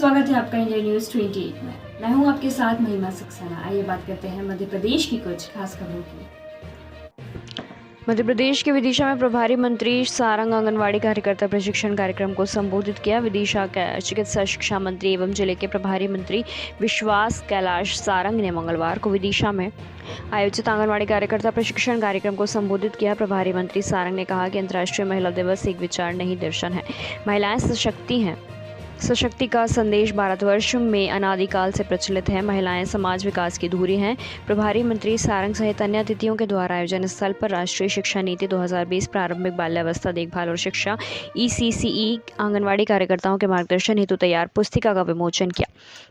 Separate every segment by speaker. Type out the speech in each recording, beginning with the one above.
Speaker 1: स्वागत है आपका इंडिया न्यूज 28 में। मैं हूं आपके साथ महिमा सक्सेना। आइए बात करते हैं मध्य प्रदेश की कुछ खास खबरों की। मध्य प्रदेश के विदिशा में प्रभारी मंत्री सारंग आंगनवाड़ी कार्यकर्ता प्रशिक्षण कार्यक्रम को संबोधित किया। विदिशा के चिकित्सा शिक्षा मंत्री एवं जिले के प्रभारी मंत्री विश्वास कैलाश सारंग ने मंगलवार को विदिशा में आयोजित आंगनवाड़ी कार्यकर्ता प्रशिक्षण कार्यक्रम को संबोधित किया। प्रभारी मंत्री सारंग ने कहा कि अंतर्राष्ट्रीय महिला दिवस एक विचार नहीं दर्शन है। महिलाएं सशक्ति का संदेश भारतवर्ष में अनादिकाल से प्रचलित है। महिलाएं समाज विकास की धुरी हैं। प्रभारी मंत्री सारंग सहित अन्य अतिथियों के द्वारा आयोजन स्थल पर राष्ट्रीय शिक्षा नीति 2020 प्रारंभिक बाल्यावस्था देखभाल और शिक्षा ECCE आंगनवाड़ी कार्यकर्ताओं के मार्गदर्शन हेतु तैयार पुस्तिका का विमोचन किया।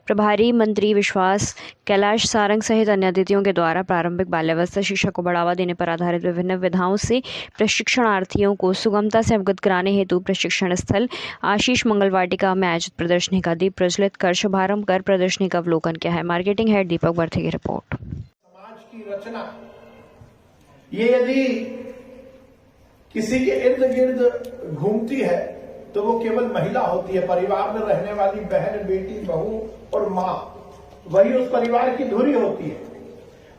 Speaker 1: प्रभारी मंत्री विश्वास कैलाश सारंग सहित अन्य अतिथियों के द्वारा प्रारंभिक बाल्यावस्था शिक्षा को बढ़ावा देने पर आधारित विभिन्न विधाओं से प्रशिक्षणार्थियों को सुगमता से अवगत कराने हेतु प्रशिक्षण स्थल आशीष मंगल वाटिका में आयोजित प्रदर्शनी का दीप प्रज्वलित कर शुभारंभ कर प्रदर्शनी का अवलोकन किया है। मार्केटिंग हेड दीपक बर्थे की रिपोर्ट।
Speaker 2: समाज की रचना ये यदि किसी के इर्द गिर्द घूमती है तो वो केवल महिला होती है। परिवार में रहने वाली बहन, बेटी, बहू और मां, वही उस परिवार की धुरी होती है।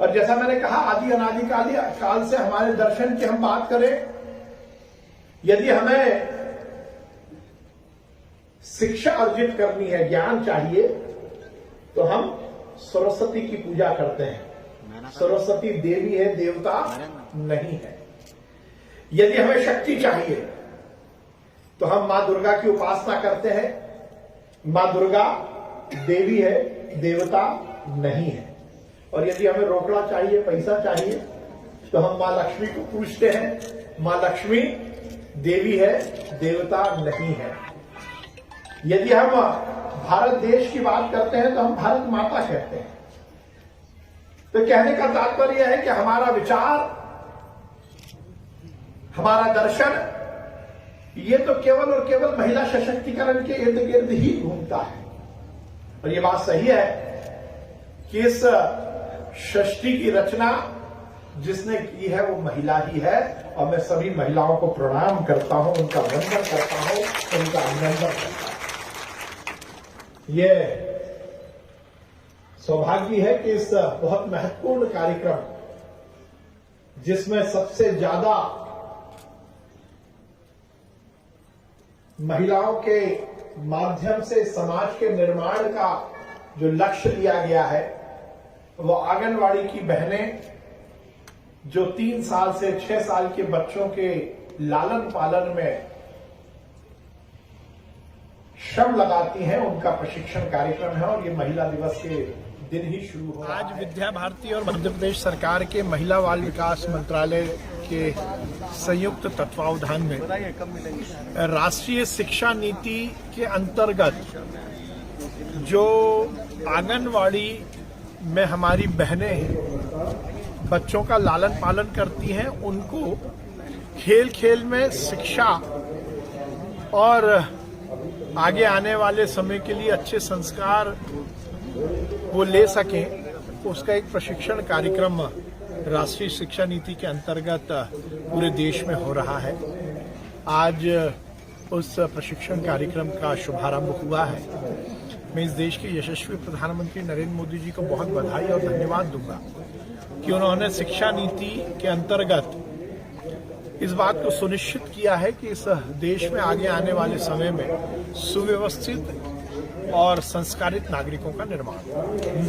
Speaker 2: और जैसा मैंने कहा, आदि अनादिकाल काल से हमारे दर्शन की हम बात करें, यदि हमें शिक्षा अर्जित करनी है, ज्ञान चाहिए, तो हम सरस्वती की पूजा करते हैं। सरस्वती देवी है, देवता नहीं है। यदि हमें शक्ति चाहिए तो हम मां दुर्गा की उपासना करते हैं। मां दुर्गा देवी है, देवता नहीं है। और यदि हमें रोकड़ा चाहिए, पैसा चाहिए, तो हम मां लक्ष्मी को पूजते हैं। मां लक्ष्मी देवी है, देवता नहीं है। यदि हम भारत देश की बात करते हैं तो हम भारत माता कहते हैं। तो कहने का तात्पर्य है कि हमारा विचार, हमारा दर्शन, ये तो केवल और केवल महिला सशक्तिकरण के इर्द गिर्द ही घूमता है। और ये बात सही है कि इस षष्ठी की रचना जिसने की है वो महिला ही है। और मैं सभी महिलाओं को प्रणाम करता हूं, उनका वंदन करता हूं, उनका अभिनंदन करता हूं। ये सौभाग्य है कि इस बहुत महत्वपूर्ण कार्यक्रम, जिसमें सबसे ज्यादा महिलाओं के माध्यम से समाज के निर्माण का जो लक्ष्य लिया गया है, वो आंगनवाड़ी की बहनें जो 3 साल से 6 साल के बच्चों के लालन पालन में श्रम लगाती हैं, उनका प्रशिक्षण कार्यक्रम है। और ये महिला दिवस के दिन ही शुरू हो रहा है।
Speaker 3: आज विद्या भारती और मध्य प्रदेश सरकार के महिला बाल विकास मंत्रालय के संयुक्त तत्वावधान में राष्ट्रीय शिक्षा नीति के अंतर्गत जो आंगनवाड़ी में हमारी बहनें बच्चों का लालन पालन करती हैं, उनको खेल खेल में शिक्षा और आगे आने वाले समय के लिए अच्छे संस्कार वो ले सकें, उसका एक प्रशिक्षण कार्यक्रम राष्ट्रीय शिक्षा नीति के अंतर्गत पूरे देश में हो रहा है। आज उस प्रशिक्षण कार्यक्रम का शुभारंभ हुआ है। मैं इस देश के यशस्वी प्रधानमंत्री नरेंद्र मोदी जी को बहुत बधाई और धन्यवाद दूंगा कि उन्होंने शिक्षा नीति के अंतर्गत इस बात को सुनिश्चित किया है कि इस देश में आगे आने वाले समय में सुव्यवस्थित और संस्कारित नागरिकों का निर्माण।